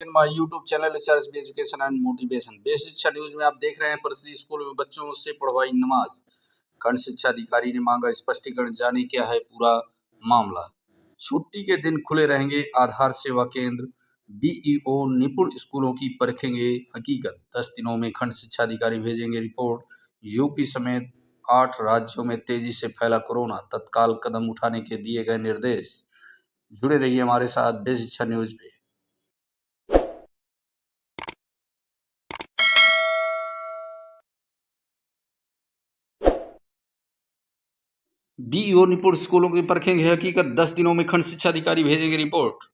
In my YouTube channel research be education and motivation. बेस शिक्षा news में आप देख रहे हैं परिषद स्कूल में बच्चों से पढ़वाई नमाज। खंड शिक्षा अधिकारी ने मांगा स्पष्टीकरण, जाने क्या है पूरा मामला। छुट्टी के दिन खुले रहेंगे आधार सेवा केंद्र। बीईओ निपुण स्कूलों की परखेंगे हकीकत। 10 दिनों में खंड शिक्षा अधिकारी भेजेंगे रिपोर्ट। यूपी समेत 8 राज्यों में तेजी से फैला कोरोना, तत्काल कदम उठाने के दिए गए निर्देश। जुड़े रहिए हमारे साथ बेस शिक्षा न्यूज पे। बीईओ निपुण स्कूलों की परखेंगे हकीकत। 10 दिनों में खंड शिक्षा अधिकारी भेजेंगे रिपोर्ट।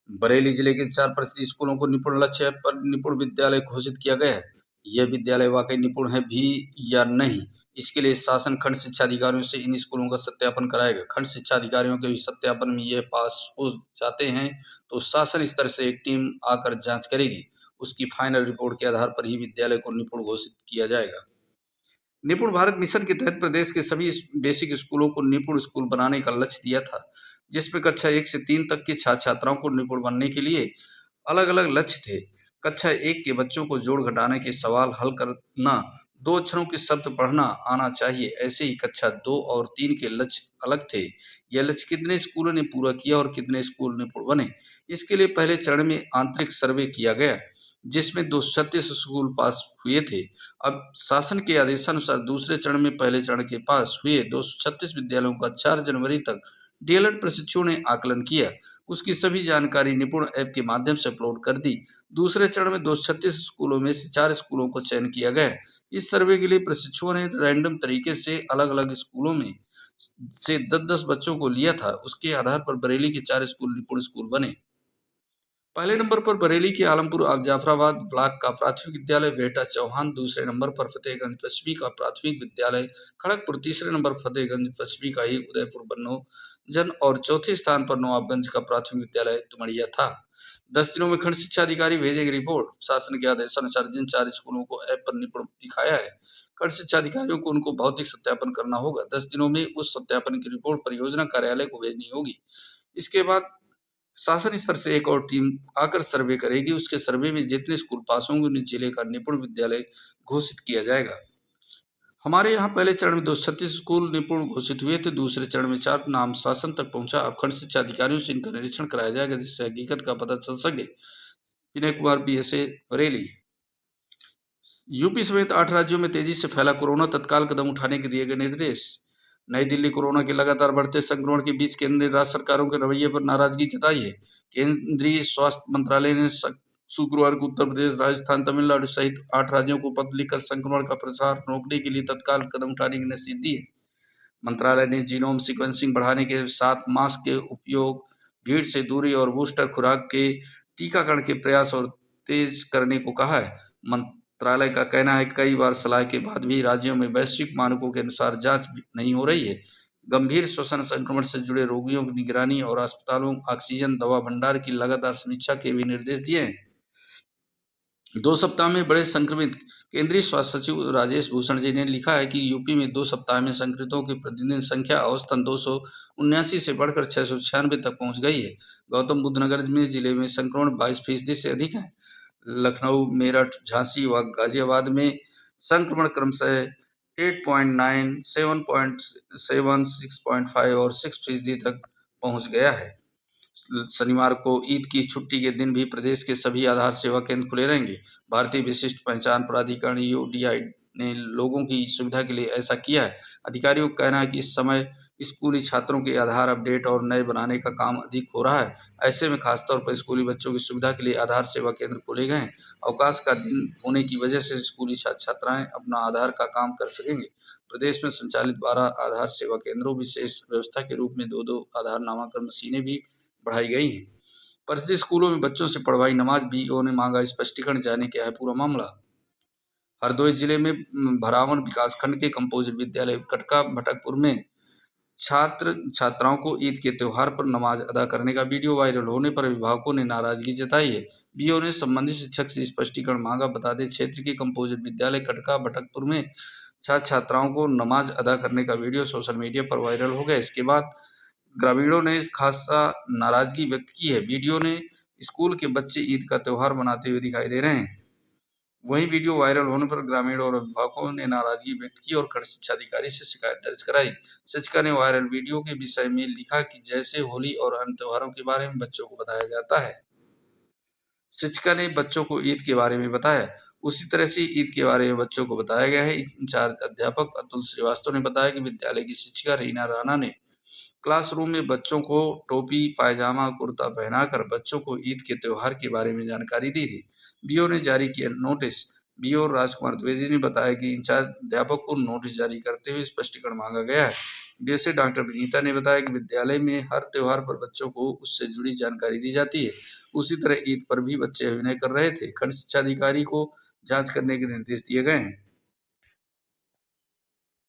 बरेली जिले के 4 परिषद स्कूलों को निपुण लक्ष्य पर निपुण विद्यालय घोषित किया गया है। यह विद्यालय वाकई निपुण है भी या नहीं, इसके लिए शासन खंड शिक्षा अधिकारियों से इन स्कूलों का सत्यापन कराएगा। खंड शिक्षा अधिकारियों के सत्यापन में यह पास हो जाते हैं तो शासन स्तर से एक टीम आकर जांच करेगी। उसकी फाइनल रिपोर्ट के आधार पर ही विद्यालय को निपुण घोषित किया जाएगा। निपुण भारत मिशन के तहत प्रदेश के सभी बेसिक स्कूलों को निपुण स्कूल बनाने का लक्ष्य दिया था, जिसमें कक्षा 1 से 3 तक के छात्र छात्राओं को निपुण बनने के लिए अलग अलग लक्ष्य थे। कक्षा 1 के बच्चों को जोड़ घटाने के सवाल हल करना, 2 अक्षरों के शब्द पढ़ना आना चाहिए। ऐसे ही कक्षा 2 और 3 के लक्ष्य अलग थे। यह लक्ष्य कितने स्कूलों ने पूरा किया और कितने स्कूल निपुण बने, इसके लिए पहले चरण में आंतरिक सर्वे किया गया, जिसमें 236 स्कूल पास हुए थे। अब शासन के आदेशानुसार दूसरे चरण में पहले चरण के पास हुए 236 विद्यालयों का 4 जनवरी तक डीएलएड प्रशिक्षुओं ने आकलन किया। उसकी सभी जानकारी निपुण ऐप के माध्यम से अपलोड कर दी। दूसरे चरण में 236 स्कूलों में से 4 स्कूलों को चयन किया गया। इस सर्वे के लिए प्रशिक्षुओं ने रैंडम तरीके से अलग-अलग स्कूलों में से 10-10 बच्चों को लिया था। उसके आधार पर बरेली के 4 स्कूल निपुण स्कूल बने। पहले नंबर पर बरेली के आलमपुर जाफराबाद ब्लॉक का प्राथमिक विद्यालय बेटा चौहान, दूसरे नंबर पर फतेहगंज पश्चिमी का प्राथमिक विद्यालय खड़गपुर, तीसरे नंबर फतेहगंज पश्चिमी का ही उदयपुर बनोजन और चौथे स्थान पर नवाबगंज का प्राथमिक विद्यालय तुमड़िया था। 10 दिनों में खंड शिक्षा अधिकारी भेजेंगे रिपोर्ट। शासन के आदेशानुसार जिन 4 स्कूलों को ऐप पर निपुण दिखाया है, खंड शिक्षा अधिकारियों को उनको भौतिक सत्यापन करना होगा। 10 दिनों में उस सत्यापन की रिपोर्ट परियोजना कार्यालय को भेजनी होगी। इसके बाद शासन स्तर से एक और टीम आकर सर्वे करेगी। उसके सर्वे में जितने स्कूल पास होंगे उन्हें जिले का निपुण विद्यालय घोषित किया जाएगा। हमारे यहाँ पहले चरण में 236 स्कूल निपुण घोषित हुए थे। दूसरे चरण में 4 नाम शासन तक पहुंचा। अब खंड शिक्षा अधिकारियों से इनका निरीक्षण कराया जाएगा, जिससे हकीकत का पता चल सके। विनय कुमार, बीएसए, बरेली। यूपी समेत 8 राज्यों में तेजी से फैला कोरोना, तत्काल कदम उठाने के दिए गए निर्देश। नई दिल्ली कोरोना के लगातार बढ़ते संक्रमण के बीच केंद्र ने राज्य सरकारों के रवैये पर नाराजगी जताई है। केंद्रीय स्वास्थ्य मंत्रालय ने शुक्रवार को उत्तर प्रदेश, राजस्थान, तमिलनाडु सहित 8 राज्यों को पत्र लिखकर संक्रमण का प्रसार रोकने के लिए तत्काल कदम उठाने की नसीहत दी है। मंत्रालय ने जीनोम सीक्वेंसिंग बढ़ाने के साथ मास्क के उपयोग, भीड़ से दूरी और बूस्टर खुराक के टीकाकरण के प्रयास और तेज करने को कहा है। मंत्रालय का कहना है कि कई बार सलाह के बाद भी राज्यों में वैश्विक मानकों के अनुसार जांच नहीं हो रही है। गंभीर श्वसन संक्रमण से जुड़े रोगियों की निगरानी और अस्पतालों, ऑक्सीजन, दवा भंडार की लगातार समीक्षा के भी निर्देश दिए हैं। 2 सप्ताह में बढ़े संक्रमित। केंद्रीय स्वास्थ्य सचिव राजेश भूषण जी ने लिखा है कि यूपी में 2 सप्ताह में संक्रमितों की प्रतिदिन संख्या औसतन 279 से बढ़कर 696 तक पहुंच गई है। गौतम बुद्ध नगर में जिले में संक्रमण 22% से अधिक है। लखनऊ, मेरठ, झांसी व गाजियाबाद में संक्रमण क्रमशः 8.9, 7.7, 6.5 और 6% तक पहुंच गया है। शनिवार को ईद की छुट्टी के दिन भी प्रदेश के सभी आधार सेवा केंद्र खुले रहेंगे। भारतीय विशिष्ट पहचान प्राधिकरण यूडीआई ने लोगों की सुविधा के लिए ऐसा किया है। अधिकारियों का कहना है कि इस समय स्कूली छात्रों के आधार अपडेट और नए बनाने का काम अधिक हो रहा है। ऐसे में खासतौर पर स्कूली बच्चों की सुविधा के लिए आधार सेवा केंद्र खोले गए हैं। अवकाश का दिन होने की वजह से स्कूली छात्र छात्राएं अपना आधार का काम कर सकेंगे। प्रदेश में संचालित 12 आधार सेवा केंद्रों विशेष व्यवस्था के रूप में 2-2 आधार नामांकन मशीनें भी बढ़ाई गई हैं। परिषद स्कूलों में बच्चों से पढ़वाई नमाज। बीईओ ने मांगा स्पष्टीकरण, जाने क्या है पूरा मामला। हरदोई जिले में भरावन विकासखंड के कंपोजिट विद्यालय कटका भटकपुर में छात्र छात्राओं को ईद के त्योहार पर नमाज अदा करने का वीडियो वायरल होने पर अभिभावकों ने नाराजगी जताई है। बीईओ ने संबंधित शिक्षक से स्पष्टीकरण मांगा। बता दें, क्षेत्र के कंपोजिट विद्यालय कटका भटकपुर में छात्र छात्राओं को नमाज अदा करने का वीडियो सोशल मीडिया पर वायरल हो गया। इसके बाद ग्रामीणों ने खासा नाराजगी व्यक्त की है। वीडियो ने स्कूल के बच्चे ईद का त्योहार मनाते हुए दिखाई दे रहे हैं। वहीं वीडियो वायरल होने पर ग्रामीण और अभिभावकों ने नाराजगी व्यक्त की और खंड शिक्षा अधिकारी से शिकायत दर्ज कराई। शिक्षिका ने वायरल वीडियो के विषय में लिखा कि जैसे होली और अन्य त्योहारों के बारे में बच्चों को बताया जाता है, शिक्षिका ने बच्चों को ईद के बारे में बताया, उसी तरह से ईद के बारे में बच्चों को बताया गया है। इंचार्ज अध्यापक अतुल श्रीवास्तव ने बताया कि विद्यालय की शिक्षिका रीना राणा ने क्लासरूम में बच्चों को टोपी, पायजामा, कुर्ता पहनाकर बच्चों को ईद के त्योहार के बारे में जानकारी दी थी। बीओ ने जारी किया नोटिस। बीओ राजकुमार द्विवेदी ने बताया कि इंचार्ज अध्यापक को नोटिस जारी करते हुए स्पष्टीकरण मांगा गया है। जैसे डॉक्टर विनीता ने बताया कि विद्यालय में हर त्योहार पर बच्चों को उससे जुड़ी जानकारी दी जाती है। उसी तरह ईद पर भी बच्चे अभिनय कर रहे थे। खंड शिक्षा अधिकारी को जांच करने के निर्देश दिए गए हैं।